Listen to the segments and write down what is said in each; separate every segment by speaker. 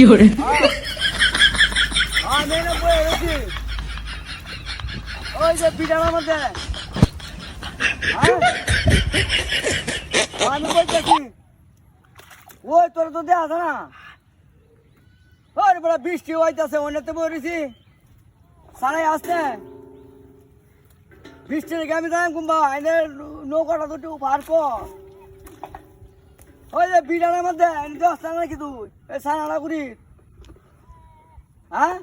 Speaker 1: fiore,
Speaker 2: আমি না বই রয়েছি ওই যে বিড়ালের মধ্যে আমি বলতেছি ওই তোর তো দেয়া আছে না ওই বড় বৃষ্টি হইতেছে অন্যতে বই রয়েছি সারাই আসছে বৃষ্টি রেখে আমি যাই কুম্বা এনে নৌকাটা দুটো পার কর ওই যে বিড়ালের মধ্যে দশটা নাকি তুই এই সারাটা করি হ্যাঁ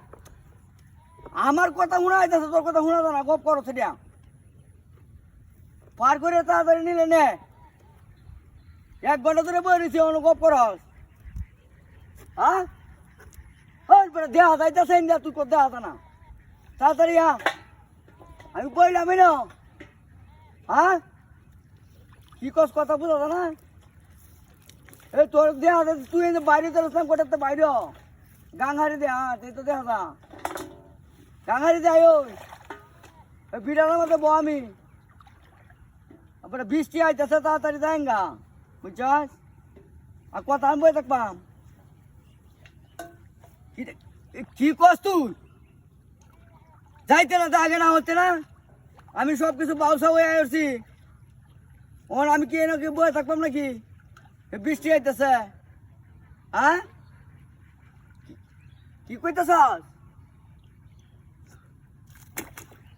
Speaker 2: আমার কথা শোনা যাইতেছে তোর কথা শোনা যায় না গপ করো সেটা পার করে তাড়াতাড়ি নিলে নে 1 ঘন্টা ধরে বই রয়েছি অন্য গপ করস হ্যাঁ ওই দেহা যাইতেছে তুই কর দেহা না তাড়াতাড়ি আমি বললামই না হ্যাঁ কি কস কথা বুঝা না এই তোর দেহা তুই বাইরে চলছিলাম কোটাতে বাইরে গাঙ্গারি দে হ্যাঁ তুই তো দেখা যা গাঙ্গারি যাই ওই বিড়ালের মধ্যে বো আমি বৃষ্টি আইতেছে তাড়াতাড়ি যাই গা বুঝছস আর কথা আমি বই থাকবাম কি কস তুই যাইতে না তো আগে না হচ্ছে না আমি সব কিছু বাউসা হয়ে আসছি ওর আমি কি নাকি বয়ে থাকবাম নাকি বৃষ্টি আইতেছে হ্যাঁ কি কইতেছ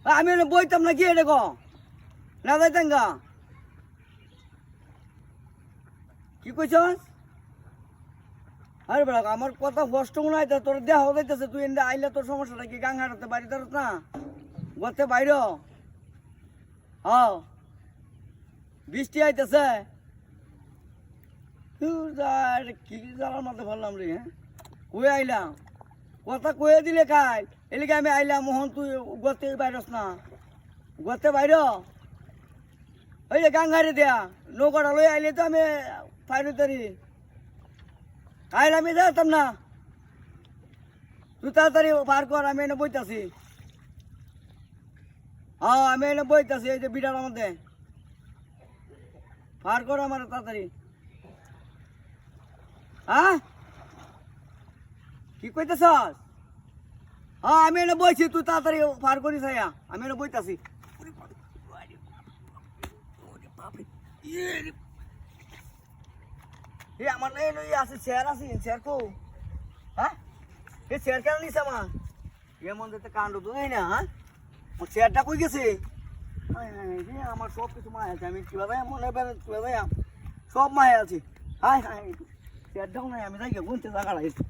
Speaker 2: আমি বইতাম না কি দেখো না যাইতাম গা কি কইছ আরে বেড়া আমার কথা কষ্ট মনে হয় তোর দেহ যাইতেছে তুই এনে আইলে তোর সমস্যাটা কি গাঙ্গাটাতে বাড়ি তারত না গতে বাইর হ্যাঁ বৃষ্টি আইতেছে কি জ্বালার মধ্যে ভাবলাম রে হ্যাঁ কয়ে আইলাম কথা কয়ে দিলে কাল এলিকে আমি আইলাম মোহন তুই গতে বাইরস না গতে বাইর ওই যে গাঙ্গারি দেয়া নৌকাটা লই আইলে তো আমি ফাইন তারি আইলে আমি যাইতাম না তুই তাড়াতাড়ি পার কর আমি এনে বইতাছি হ্যাঁ আমি এনে বইতাছি এই যে বিড়ালের মধ্যে পার কর আমার তাড়াতাড়ি হ্যাঁ কি কইতেছ হ্যাঁ আমি এনে বইছি তুই তাড়াতাড়ি পার করিস আমি এনে বইতাছি আমার আছে চেয়ার আছে চেয়ার কো হ্যাঁ এই চেয়ার কেন নিস আমার এমন যেতে কাণ্ড তো নেই না হ্যাঁ চেয়ারটা কই গেছে আমার সব কিছু মায় আছে আমি চলে যাই মনে চলে যাই সব মায় আছে হায় হায় চেয়ারটাও নাই আমি যাই গুনতে জায়গা লাগেছে